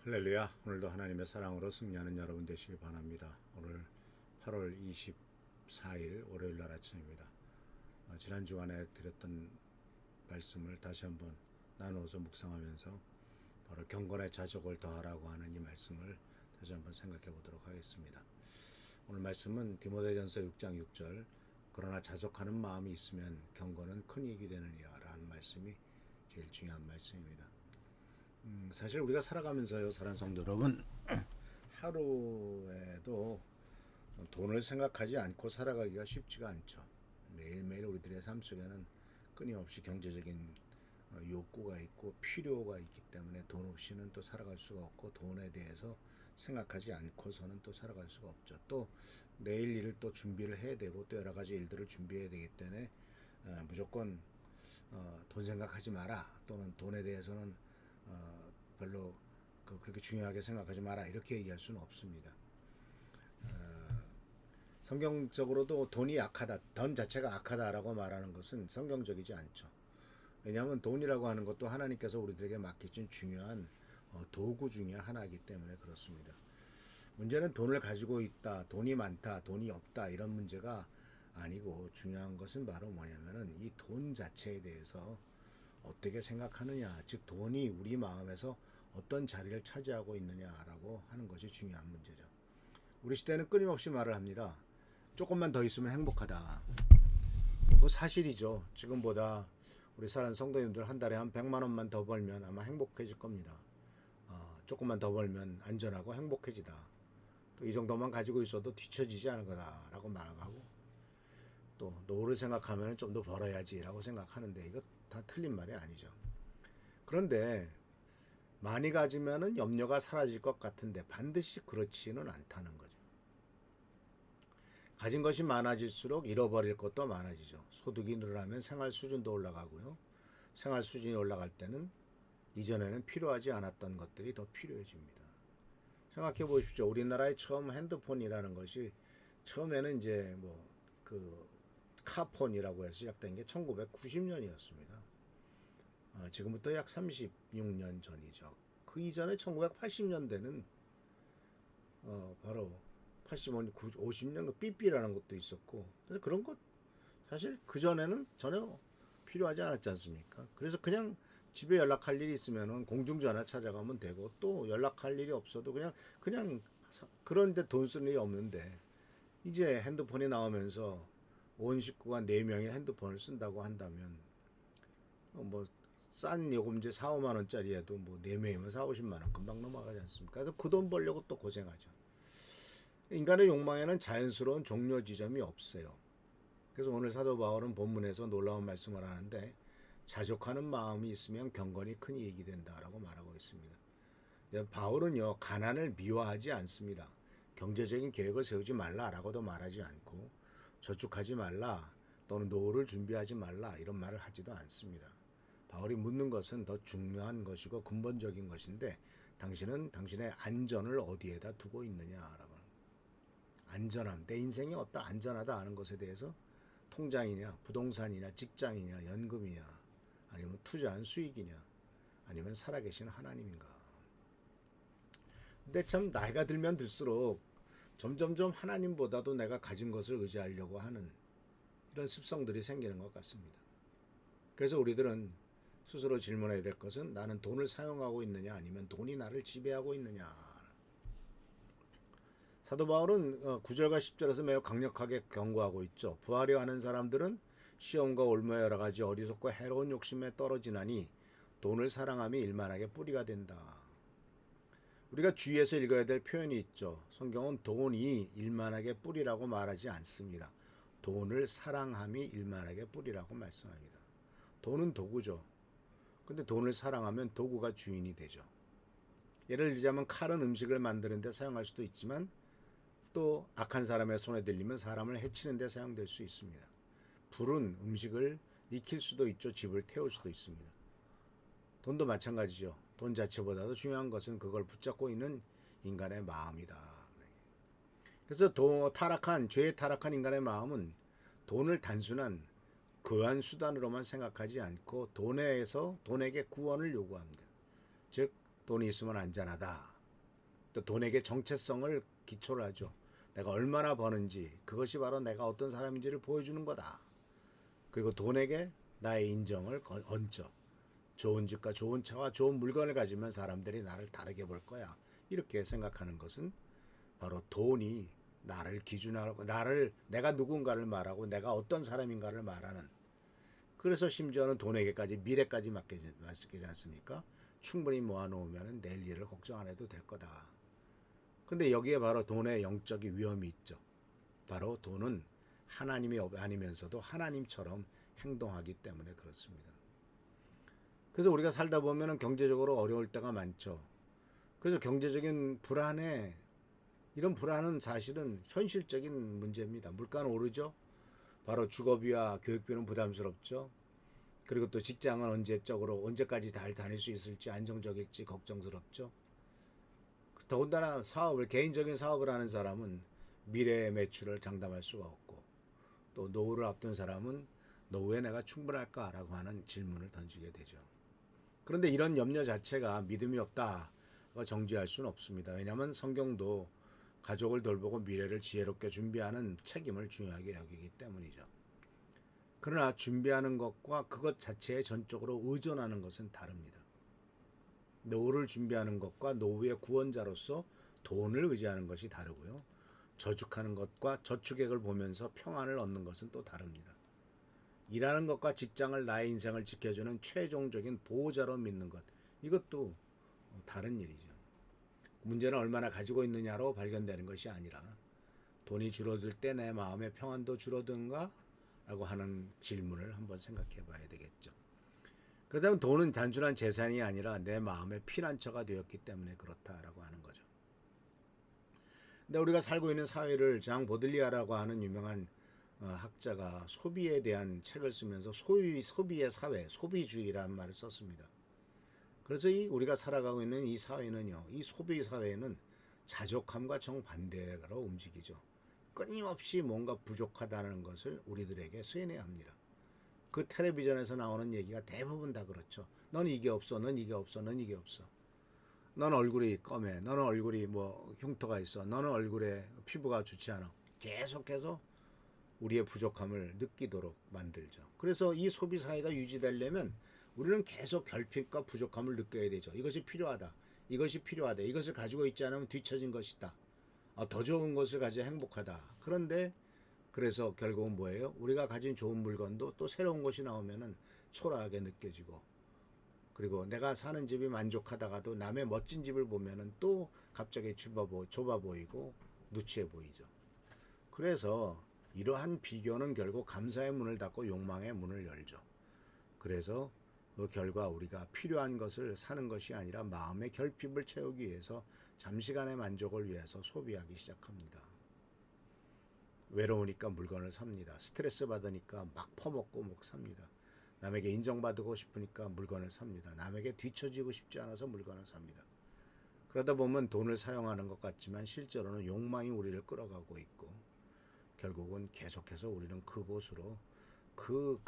할렐루야. 오늘도 하나님의 사랑으로 승리하는 여러분 되시길 바랍니다. 오늘 8월 24일 월요일날 아침입니다. 지난 주간에 드렸던 말씀을 다시 한번 나누어서 묵상하면서 바로 경건의 자족을 더하라고 하는 이 말씀을 다시 한번 생각해 보도록 하겠습니다. 오늘 말씀은 디모데전서 6장 6절 그러나 자족하는 마음이 있으면 경건은 큰 이익이 되느니라 라는 말씀이 제일 중요한 말씀입니다. 사실 우리가 살아가면서요, 사랑하는 성도 여러분, 하루에도 돈을 생각하지 않고 살아가기가 쉽지가 않죠. 매일매일 우리들의 삶 속에는 끊임없이 경제적인 욕구가 있고 필요가 있기 때문에 돈 없이는 또 살아갈 수가 없고, 돈에 대해서 생각하지 않고서는 또 살아갈 수가 없죠. 또 내일 일을 또 준비를 해야 되고 또 여러 가지 일들을 준비해야 되기 때문에 무조건 돈 생각하지 마라, 또는 돈에 대해서는 별로 그렇게 중요하게 생각하지 마라, 이렇게 얘기할 수는 없습니다. 성경적으로도 돈이 악하다, 돈 자체가 악하다라고 말하는 것은 성경적이지 않죠. 왜냐하면 돈이라고 하는 것도 하나님께서 우리들에게 맡기신 중요한 도구 중에 하나이기 때문에 그렇습니다. 문제는 돈을 가지고 있다, 돈이 많다, 돈이 없다, 이런 문제가 아니고, 중요한 것은 바로 뭐냐면은 이 돈 자체에 대해서 어떻게 생각하느냐, 즉 돈이 우리 마음에서 어떤 자리를 차지하고 있느냐라고 하는 것이 중요한 문제죠. 우리 시대는 끊임없이 말을 합니다. 조금만 더 있으면 행복하다. 그거 사실이죠. 지금보다 우리 사랑하는 성도님들 한 달에 한 100만 원만 더 벌면 아마 행복해질 겁니다. 조금만 더 벌면 안전하고 행복해지다. 또 이 정도만 가지고 있어도 뒤처지지 않을 거다라고 말하고, 또 노후를 생각하면 좀 더 벌어야지라고 생각하는데 이거 다 틀린 말이 아니죠. 그런데 많이 가지면은 염려가 사라질 것 같은데 반드시 그렇지는 않다는 거죠. 가진 것이 많아질수록 잃어버릴 것도 많아지죠. 소득이 늘어나면 생활 수준도 올라가고요. 생활 수준이 올라갈 때는 이전에는 필요하지 않았던 것들이 더 필요해집니다. 생각해 보십시오. 우리나라의 처음 핸드폰이라는 것이 처음에는 이제 카폰이라고 해서 시작된 게 1990년이었습니다. 지금부터 약 36년 전이죠. 그 이전에 1980년대는 바로 85년, 50년 그 삐삐라는 것도 있었고, 그래서 그런 것 사실 그 전에는 전혀 필요하지 않았지 않습니까? 그래서 그냥 집에 연락할 일이 있으면은 공중전화 찾아가면 되고, 또 연락할 일이 없어도 그냥 그런데 돈 쓰는 일이 없는데, 이제 핸드폰이 나오면서 온 식구가 4명이 핸드폰을 쓴다고 한다면 싼 요금제 4, 5만 원짜리에도 4명이면 4, 50만 원 금방 넘어가지 않습니까? 그래서 그 돈 벌려고 또 고생하죠. 인간의 욕망에는 자연스러운 종료 지점이 없어요. 그래서 오늘 사도 바울은 본문에서 놀라운 말씀을 하는데, 자족하는 마음이 있으면 경건이 큰 이익이 된다라고 말하고 있습니다. 바울은요, 가난을 미워하지 않습니다. 경제적인 계획을 세우지 말라라고도 말하지 않고, 저축하지 말라 또는 노후를 준비하지 말라 이런 말을 하지도 않습니다. 바울이 묻는 것은 더 중요한 것이고 근본적인 것인데, 당신은 당신의 안전을 어디에다 두고 있느냐라고. 안전함, 내 인생이 어떠 안전하다 하는 것에 대해서 통장이냐, 부동산이냐, 직장이냐, 연금이냐, 아니면 투자한 수익이냐, 아니면 살아계신 하나님인가. 근데 참 나이가 들면 들수록 점점점 하나님보다도 내가 가진 것을 의지하려고 하는 이런 습성들이 생기는 것 같습니다. 그래서 우리들은 스스로 질문해야 될 것은, 나는 돈을 사용하고 있느냐, 아니면 돈이 나를 지배하고 있느냐. 사도 바울은 9절과 10절에서 매우 강력하게 경고하고 있죠. 부하려 하는 사람들은 시험과 올무와 여러 가지 어리석고 해로운 욕심에 떨어지나니 돈을 사랑함이 일만하게 뿌리가 된다. 우리가 주의해서 읽어야 될 표현이 있죠. 성경은 돈이 일만하게 뿌리라고 말하지 않습니다. 돈을 사랑함이 일만하게 뿌리라고 말씀합니다. 돈은 도구죠. 근데 돈을 사랑하면 도구가 주인이 되죠. 예를 들자면 칼은 음식을 만드는 데 사용할 수도 있지만 또 악한 사람의 손에 들리면 사람을 해치는 데 사용될 수 있습니다. 불은 음식을 익힐 수도 있죠. 집을 태울 수도 있습니다. 돈도 마찬가지죠. 돈 자체보다도 중요한 것은 그걸 붙잡고 있는 인간의 마음이다. 그래서 죄에 타락한 인간의 마음은 돈을 단순한 교환 수단으로만 생각하지 않고 돈에게 구원을 요구합니다. 즉 돈이 있으면 안전하다. 또 돈에게 정체성을 기초로 하죠. 내가 얼마나 버는지 그것이 바로 내가 어떤 사람인지를 보여주는 거다. 그리고 돈에게 나의 인정을 얹죠. 좋은 집과 좋은 차와 좋은 물건을 가지면 사람들이 나를 다르게 볼 거야. 이렇게 생각하는 것은 바로 돈이 나를 기준하고 내가 누군가를 말하고 내가 어떤 사람인가를 말하는, 그래서 심지어는 돈에게까지 미래까지 맡기지 않습니까? 충분히 모아놓으면 내일 일을 걱정 안 해도 될 거다. 근데 여기에 바로 돈의 영적인 위험이 있죠. 바로 돈은 하나님이 아니면서도 하나님처럼 행동하기 때문에 그렇습니다. 그래서 우리가 살다 보면 경제적으로 어려울 때가 많죠. 그래서 경제적인 이런 불안은 사실은 현실적인 문제입니다. 물가는 오르죠. 바로 주거비와 교육비는 부담스럽죠. 그리고 또 직장은 언제까지 잘 다닐 수 있을지 안정적일지 걱정스럽죠. 더군다나 개인적인 사업을 하는 사람은 미래의 매출을 장담할 수가 없고, 또 노후를 앞둔 사람은 노후에 내가 충분할까라고 하는 질문을 던지게 되죠. 그런데 이런 염려 자체가 믿음이 없다고 정죄할 수는 없습니다. 왜냐하면 성경도 가족을 돌보고 미래를 지혜롭게 준비하는 책임을 중요하게 여기기 때문이죠. 그러나 준비하는 것과 그것 자체에 전적으로 의존하는 것은 다릅니다. 노후를 준비하는 것과 노후의 구원자로서 돈을 의지하는 것이 다르고요. 저축하는 것과 저축액을 보면서 평안을 얻는 것은 또 다릅니다. 일하는 것과 직장을 나의 인생을 지켜주는 최종적인 보호자로 믿는 것, 이것도 다른 일이죠. 문제는 얼마나 가지고 있느냐로 발견되는 것이 아니라 돈이 줄어들 때 내 마음의 평안도 줄어든가? 라고 하는 질문을 한번 생각해 봐야 되겠죠. 그렇다면 돈은 단순한 재산이 아니라 내 마음의 피난처가 되었기 때문에 그렇다라고 하는 거죠. 근데 우리가 살고 있는 사회를 장 보들리아라고 하는 유명한 학자가 소비에 대한 책을 쓰면서 소비의 사회, 소비주의라는 말을 썼습니다. 그래서 우리가 살아가고 있는 이 사회는요, 이 소비 사회는 자족함과 정반대로 움직이죠. 끊임없이 뭔가 부족하다는 것을 우리들에게 쇠뇌 합니다. 그 텔레비전에서 나오는 얘기가 대부분 다 그렇죠. 넌 이게 없어, 넌 이게 없어, 넌 이게 없어. 넌 얼굴이 검해, 너는 얼굴이 흉터가 있어, 너는 얼굴에 피부가 좋지 않아. 계속해서 우리의 부족함을 느끼도록 만들죠. 그래서 이 소비 사회가 유지되려면 우리는 계속 결핍과 부족함을 느껴야 되죠. 이것이 필요하다. 이것이 필요하다. 이것을 가지고 있지 않으면 뒤처진 것이다. 더 좋은 것을 가져 행복하다. 그런데 그래서 결국은 뭐예요? 우리가 가진 좋은 물건도 또 새로운 것이 나오면은 초라하게 느껴지고, 그리고 내가 사는 집이 만족하다가도 남의 멋진 집을 보면은 또 갑자기 좁아 보이고 누추해 보이죠. 그래서 이러한 비교는 결국 감사의 문을 닫고 욕망의 문을 열죠. 그래서 그 결과 우리가 필요한 것을 사는 것이 아니라 마음의 결핍을 채우기 위해서 잠시간의 만족을 위해서 소비하기 시작합니다. 외로우니까 물건을 삽니다. 스트레스 받으니까 막 퍼먹고 막 삽니다. 남에게 인정받고 싶으니까 물건을 삽니다. 남에게 뒤처지고 싶지 않아서 물건을 삽니다. 그러다 보면 돈을 사용하는 것 같지만 실제로는 욕망이 우리를 끌어가고 있고, 결국은 계속해서 우리는 그곳으로 그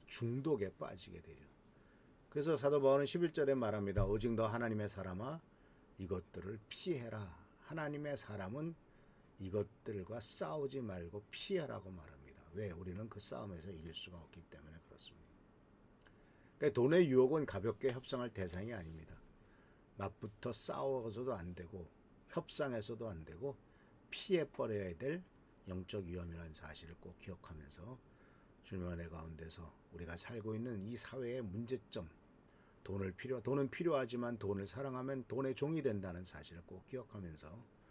중독에 빠지게 되죠. 그래서 사도 바울은 11절에 말합니다. 오직 너 하나님의 사람아 이것들을 피해라. 하나님의 사람은 이것들과 싸우지 말고 피해라고 말합니다. 왜? 우리는 그 싸움에서 이길 수가 없기 때문에 그렇습니다. 그러니까 돈의 유혹은 가볍게 협상할 대상이 아닙니다. 맞붙어 싸워서도 안 되고 협상해서도 안 되고 피해버려야 될 영적 위험이라는 사실을 꼭 기억하면서 주님의 은혜 가운데서 우리가 살고 있는 이 사회의 문제점, 돈은 필요하지만 돈을 사랑하면 돈의 종이 된다는 사실을 꼭 기억하면서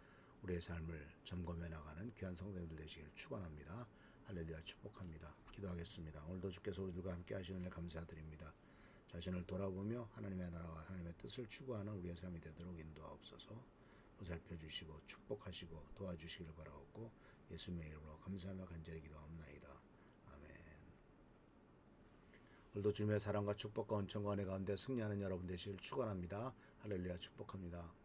우리의 삶을 점검해 나가는 귀한 성도님들 되시길 축원합니다. 할렐루야 축복합니다. 기도하겠습니다. 오늘도 주께서 우리들과 함께 하시는 일 감사드립니다. 자신을 돌아보며 하나님의 나라와 하나님의 뜻을 추구하는 우리의 삶이 되도록 인도하옵소서. 보살펴 주시고 축복하시고 도와주시기를 바라옵고 예수님의 이름으로 감사하며 간절히 기도합나이다. 아멘. 오늘도 주님의 사랑과 축복과 은총과 은혜 가운데 승리하는 여러분 되시길 축원합니다. 할렐루야 축복합니다.